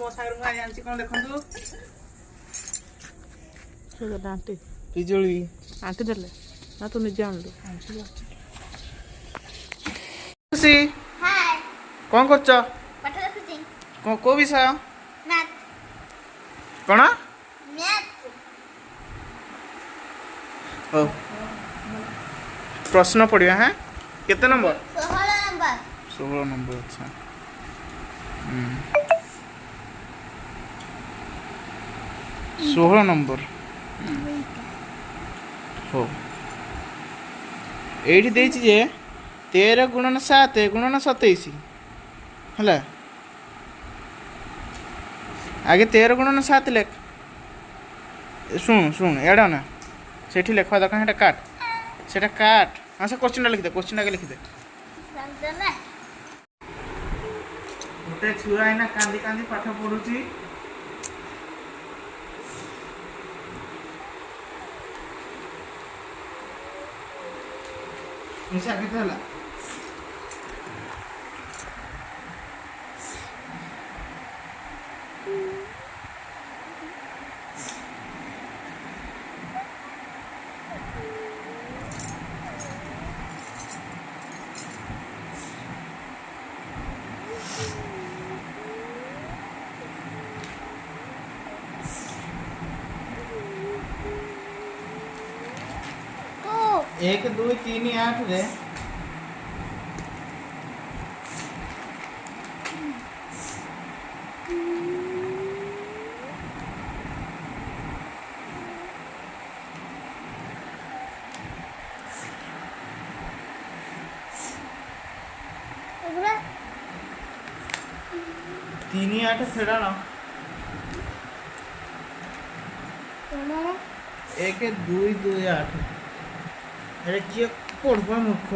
मो सागर को आनी कौन देखु आंटी पिजुली आंटी देले ना तू निजे आनलु खुशी हाय कौन करछ पाठ लिखुची को विषय मैथ कौन मैथ ओ प्रश्न पढ़िया हैं केते नंबर 16 नंबर 16 नंबर अच्छा 16 नंबर हो एठी देछि जे 13 गुणन 7 गुणन 27 हला आगे 13 गुणन 7 लेख सुन सुन एडा ना सेठी लेखवा दका हेटा काट सेटा काट हाँ से क्वेश्चन लिखि दे क्वेश्चन आगे लिखि दे समझले गोटे छुआ आइना कांदी कांदी पाठ पढुची मिसा केते हला तो 1 2 3 8 रे एगुला 3 8 फेड़ा ना तोमरा 1 2 2 8 अरे किए पढ़वा मुख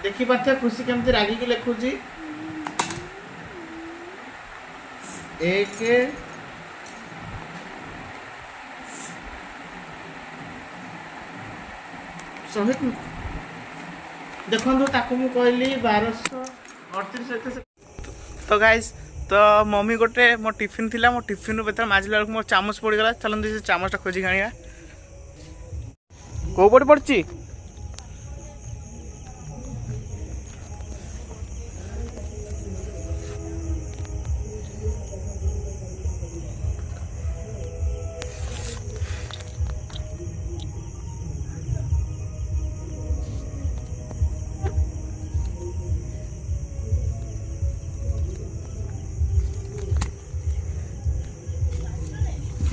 देखी पाथे खुशी केमती रागी की लिखुची 1 शहीद देखो ताकू मु कहली 1238 तो गाइस तो मम्मी गोटे मो टिफिन थिला मो टिफिन रू बेतर माजिला बेलू मोर चामच पड़गला चलन से चामचटा खोजी आनिया को पटे पड़ची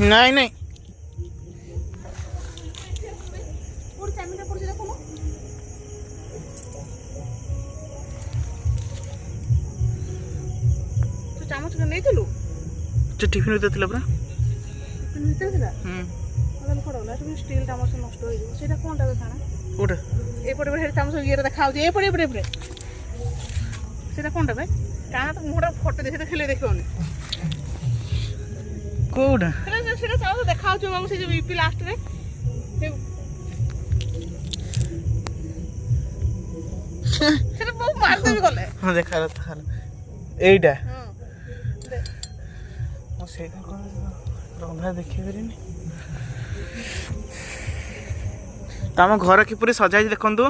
नहीं नहीं पूरी चामिटा पूरी देखो तो चामच के नहीं थिलु जे टिफिन उते थिला बरा टिफिन भीतर थिला मतलब पड़ला तो स्टील चामच नष्ट हो गयो सेटा कोनटा खाना कोठे ए पटे पटे चामच ये देखा ए पटे पटे सेटा कोनटा बे काना तो मोटा फोटो देखि देखले देखोनी कोठा सेटा चामच देखा जो हम से जो बीपी लास्ट रे सेटा बहुत मार देबी गले हां देखा एइटा हां मो सेटा कोन रंधा देखि करिनी तम घर किपरि सजाई देखंतु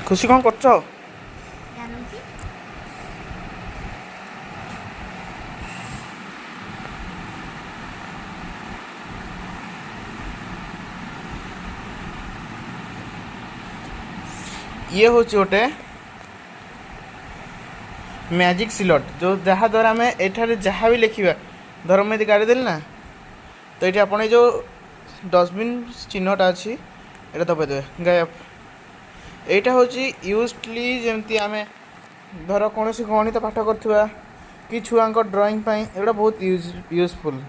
खुशी कौन कर ये हूँ गोटे मैजिक सिलट जो जहाँ द्वारा आम एठार जहाँ भी लिखा धर मुझे गाड़ी देली ना तो ये आप जो डस्टबिन चिन्हटा अच्छी यहाँ दबाईदेवे गायब यहाँ हूँ यूजली जमती आम धर कौन गणित पाठ करा कि छुआ ड्रॉइंग एगुड़ा बहुत यूजफुल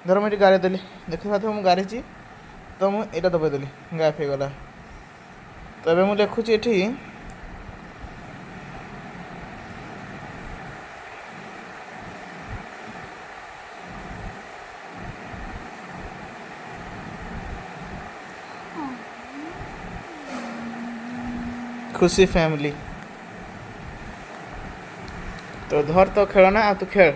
धर मुझे गाड़ी देली देख मुझे गाड़ी तो मुझे यहाँ दबाईदेली गायब हो गला तो ये मुझे लिखुची ये खुशी फैमिली तो धर तो खेल ना तू खेल